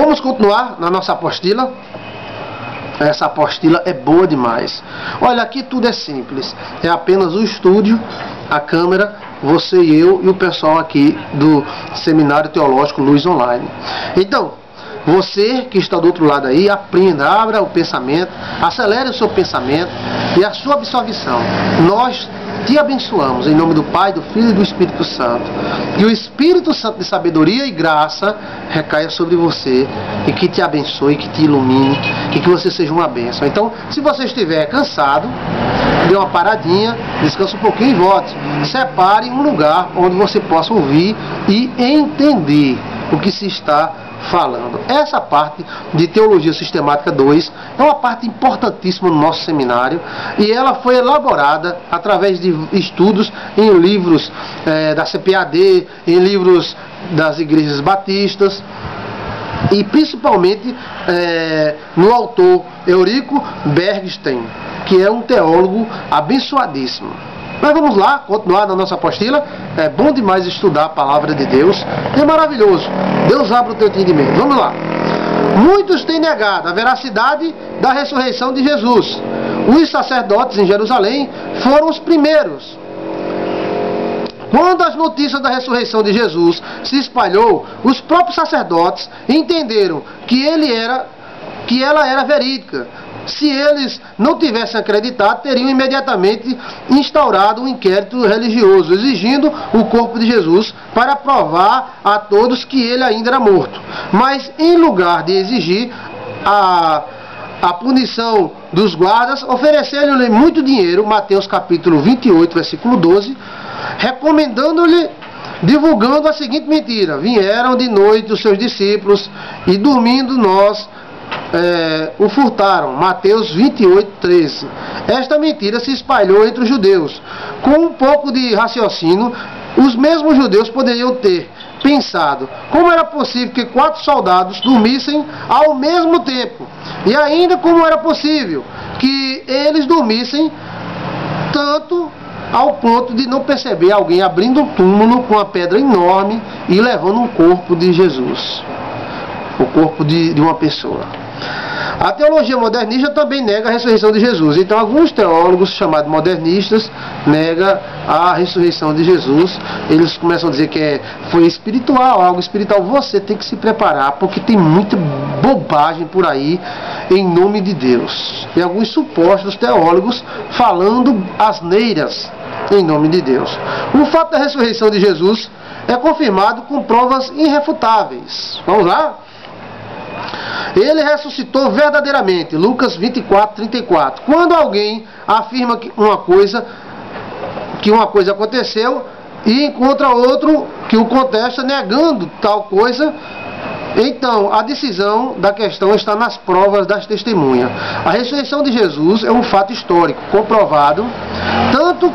Vamos continuar na nossa apostila. Essa apostila é boa demais. Olha, aqui tudo é simples. É apenas o estúdio, a câmera, você e eu e o pessoal aqui do Seminário Teológico Luz Online. Então, você que está do outro lado aí, aprenda, abra o pensamento, acelere o seu pensamento e a sua absorção. Nós te abençoamos em nome do Pai, do Filho e do Espírito Santo. Que o Espírito Santo de sabedoria e graça recaia sobre você e que te abençoe, que te ilumine e que você seja uma bênção. Então, se você estiver cansado, dê uma paradinha, descanse um pouquinho e volte. Separe um lugar onde você possa ouvir e entender o que se está falando. Essa parte de Teologia Sistemática 2 é uma parte importantíssima no nosso seminário e ela foi elaborada através de estudos em livros da CPAD, em livros das igrejas batistas e principalmente no autor Eurico Bergstein, que é um teólogo abençoadíssimo. Mas vamos lá, continuar na nossa apostila. É bom demais estudar a palavra de Deus. É maravilhoso. Deus abre o teu entendimento. Vamos lá. Muitos têm negado a veracidade da ressurreição de Jesus. Os sacerdotes em Jerusalém foram os primeiros. Quando as notícias da ressurreição de Jesus se espalhou, os próprios sacerdotes entenderam que ela era verídica. Se eles não tivessem acreditado, teriam imediatamente instaurado um inquérito religioso, exigindo o corpo de Jesus para provar a todos que ele ainda era morto. Mas, em lugar de exigir a punição dos guardas, ofereceram-lhe muito dinheiro, Mateus capítulo 28, versículo 12, recomendando-lhe, divulgando a seguinte mentira: vieram de noite os seus discípulos e dormindo nós o furtaram. Mateus 28, 13. Esta mentira se espalhou entre os judeus. Com um pouco de raciocínio, os mesmos judeus poderiam ter pensado: como era possível que 4 soldados dormissem ao mesmo tempo? E ainda como era possível que eles dormissem tanto ao ponto de não perceber alguém abrindo um túmulo com uma pedra enorme e levando um corpo de Jesus, o corpo de uma pessoa. A teologia modernista também nega a ressurreição de Jesus. Então, alguns teólogos chamados modernistas negam a ressurreição de Jesus. Eles começam a dizer que foi espiritual, algo espiritual. Você tem que se preparar, porque tem muita bobagem por aí em nome de Deus. E alguns supostos teólogos falando asneiras em nome de Deus. O fato da ressurreição de Jesus é confirmado com provas irrefutáveis. Vamos lá? Ele ressuscitou verdadeiramente. Lucas 24, 34. Quando alguém afirma que uma coisa aconteceu e encontra outro que o contesta negando tal coisa, então a decisão da questão está nas provas das testemunhas. A ressurreição de Jesus é um fato histórico, comprovado, tanto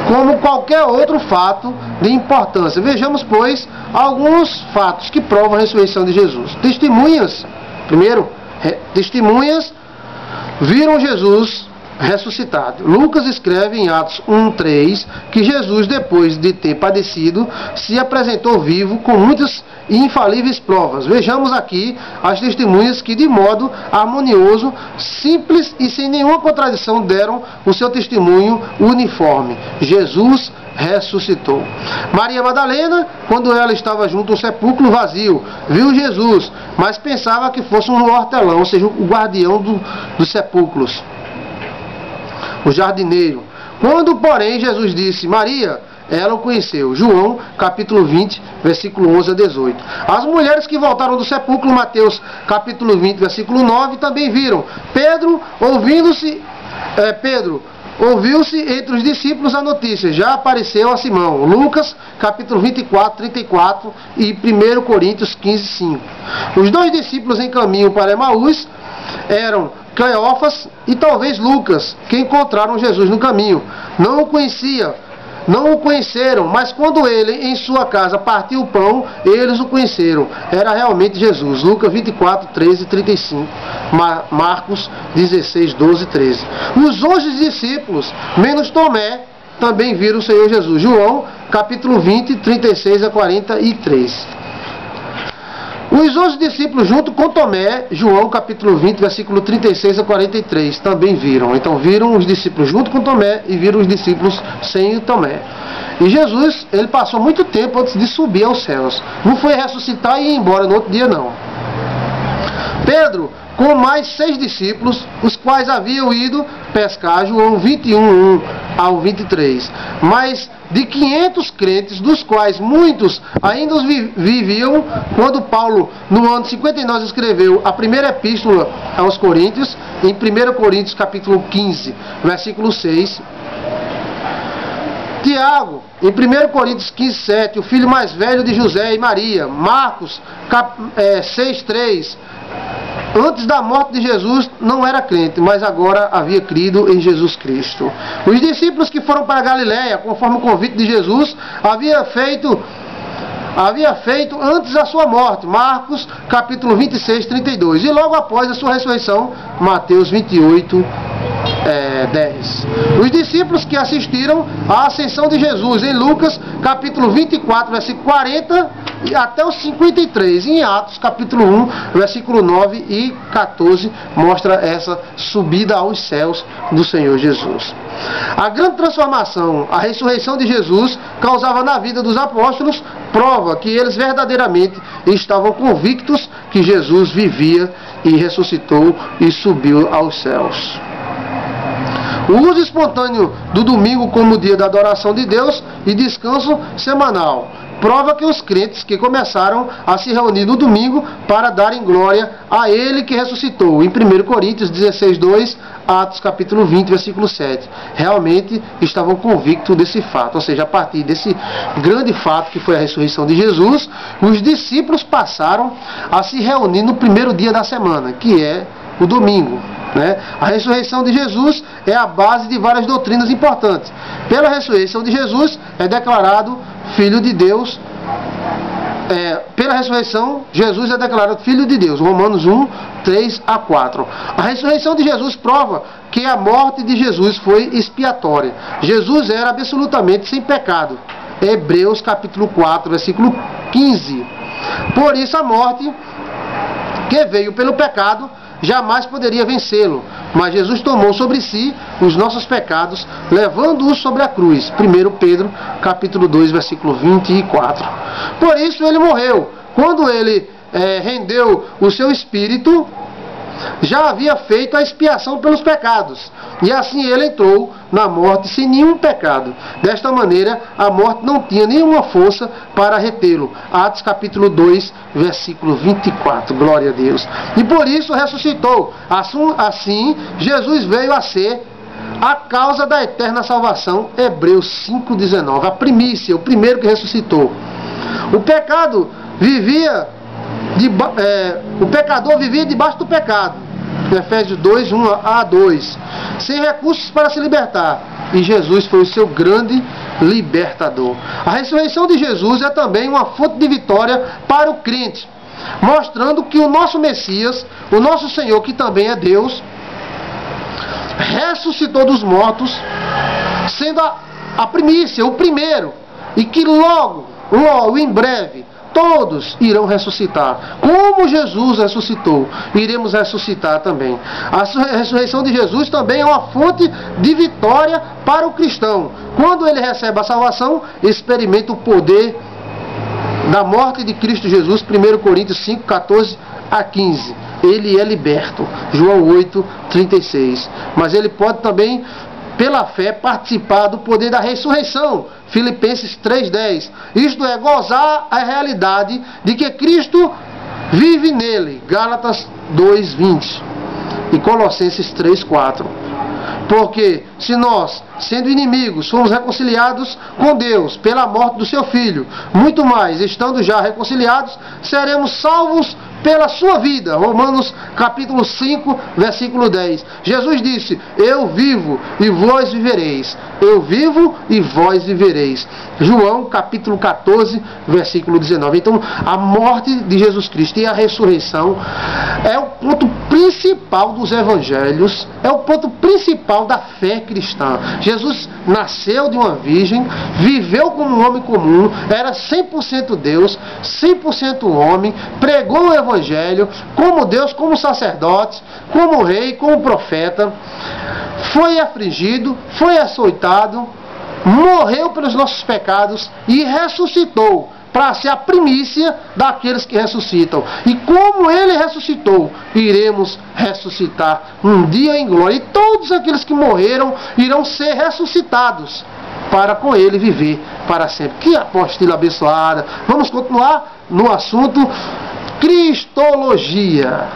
como qualquer outro fato de importância. Vejamos, pois, alguns fatos que provam a ressurreição de Jesus. Testemunhas. Primeiro, testemunhas viram Jesus ressuscitado. Lucas escreve em Atos 1:3 que Jesus, depois de ter padecido, se apresentou vivo com muitas e infalíveis provas. Vejamos aqui as testemunhas que, de modo harmonioso, simples e sem nenhuma contradição, deram o seu testemunho uniforme: Jesus ressuscitou. Maria Madalena, quando ela estava junto ao sepulcro vazio, viu Jesus, mas pensava que fosse um hortelão, ou seja, o guardião dos sepulcros, o jardineiro. Quando, porém, Jesus disse Maria, ela o conheceu. João, capítulo 20, versículo 11 a 18. As mulheres que voltaram do sepulcro, Mateus, capítulo 20, versículo 9, também viram. Pedro, ouviu-se entre os discípulos a notícia, já apareceu a Simão. Lucas, capítulo 24, 34 e 1 Coríntios 15, 5. Os 2 discípulos em caminho para Emaús eram Cleófas e talvez Lucas, que encontraram Jesus no caminho. Não o conheceram, mas quando ele em sua casa partiu o pão, eles o conheceram. Era realmente Jesus. Lucas 24, 13 e 35. Marcos 16, 12 e 13. Os 11 discípulos, menos Tomé, também viram o Senhor Jesus. João, capítulo 20, 36 a 43. Os 11 discípulos junto com Tomé, João capítulo 20, versículo 36 a 43, também viram. Então viram os discípulos junto com Tomé e viram os discípulos sem Tomé. E Jesus, ele passou muito tempo antes de subir aos céus. Não foi ressuscitar e ir embora no outro dia, não. Pedro, com mais 6 discípulos, os quais haviam ido pescar, João 21, 1 ao 23. Mais de 500 crentes, dos quais muitos ainda viviam quando Paulo, no ano 59, escreveu a primeira epístola aos Coríntios, em 1 Coríntios capítulo 15, versículo 6. Tiago, em 1 Coríntios 15, 7, o filho mais velho de José e Maria. Marcos 6, 3. Antes da morte de Jesus não era crente, mas agora havia crido em Jesus Cristo. Os discípulos que foram para Galiléia, conforme o convite de Jesus, havia feito antes da sua morte. Marcos capítulo 26, 32. E logo após a sua ressurreição, Mateus 28, 10. Os discípulos que assistiram à ascensão de Jesus em Lucas capítulo 24, versículo 40 e até os 53. Em Atos capítulo 1, versículo 9 e 14 mostra essa subida aos céus do Senhor Jesus. A grande transformação, a ressurreição de Jesus causava na vida dos apóstolos prova que eles verdadeiramente estavam convictos que Jesus vivia e ressuscitou e subiu aos céus. O uso espontâneo do domingo como dia da adoração de Deus e descanso semanal prova que os crentes que começaram a se reunir no domingo para darem glória a Ele que ressuscitou, em 1 Coríntios 16, 2, Atos capítulo 20, versículo 7, realmente estavam convictos desse fato. Ou seja, a partir desse grande fato que foi a ressurreição de Jesus, os discípulos passaram a se reunir no primeiro dia da semana, que é o domingo. A ressurreição de Jesus é a base de várias doutrinas importantes. Pela ressurreição de Jesus é declarado Filho de Deus. Pela ressurreição, Jesus é declarado Filho de Deus. Romanos 1, 3 a 4. A ressurreição de Jesus prova que a morte de Jesus foi expiatória. Jesus era absolutamente sem pecado. Hebreus capítulo 4, versículo 15. Por isso a morte que veio pelo pecado jamais poderia vencê-lo, mas Jesus tomou sobre si os nossos pecados, levando-os sobre a cruz. 1 Pedro, capítulo 2, versículo 24. Por isso ele morreu. Quando ele rendeu o seu espírito, já havia feito a expiação pelos pecados, e assim ele entrou na morte sem nenhum pecado. Desta maneira, a morte não tinha nenhuma força para retê-lo. Atos capítulo 2, versículo 24. Glória a Deus. E por isso ressuscitou. Assim, Jesus veio a ser a causa da eterna salvação. Hebreus 5,19. A primícia, o primeiro que ressuscitou. O pecador vivia debaixo do pecado. Efésios 2, 1 a 2. Sem recursos para se libertar. E Jesus foi o seu grande libertador. A ressurreição de Jesus é também uma fonte de vitória para o crente, mostrando que o nosso Messias, o nosso Senhor, que também é Deus, ressuscitou dos mortos, sendo a primícia, o primeiro, e que logo, em breve, todos irão ressuscitar. Como Jesus ressuscitou, iremos ressuscitar também. A ressurreição de Jesus também é uma fonte de vitória para o cristão. Quando ele recebe a salvação, experimenta o poder da morte de Cristo Jesus. 1 Coríntios 5, 14 a 15. Ele é liberto. João 8, 36. Mas ele pode também, pela fé, participar do poder da ressurreição. Filipenses 3,10. Isto é, gozar a realidade de que Cristo vive nele. Gálatas 2,20. E Colossenses 3,4. Porque se nós, sendo inimigos, fomos reconciliados com Deus pela morte do seu Filho, muito mais, estando já reconciliados, seremos salvos pela sua vida. Romanos capítulo 5, versículo 10. Jesus disse: eu vivo e vós vivereis. Eu vivo e vós vivereis. João capítulo 14, versículo 19. Então, a morte de Jesus Cristo e a ressurreição é o ponto principal dos evangelhos, é o ponto principal da fé cristã. Jesus nasceu de uma virgem, viveu como um homem comum, era 100% Deus, 100% homem, pregou o evangelho como Deus, como sacerdote, como rei, como profeta, foi afligido, foi açoitado, morreu pelos nossos pecados e ressuscitou para ser a primícia daqueles que ressuscitam. E como ele ressuscitou, iremos ressuscitar um dia em glória. E todos aqueles que morreram irão ser ressuscitados para com ele viver para sempre. Que apostila abençoada! Vamos continuar no assunto Cristologia.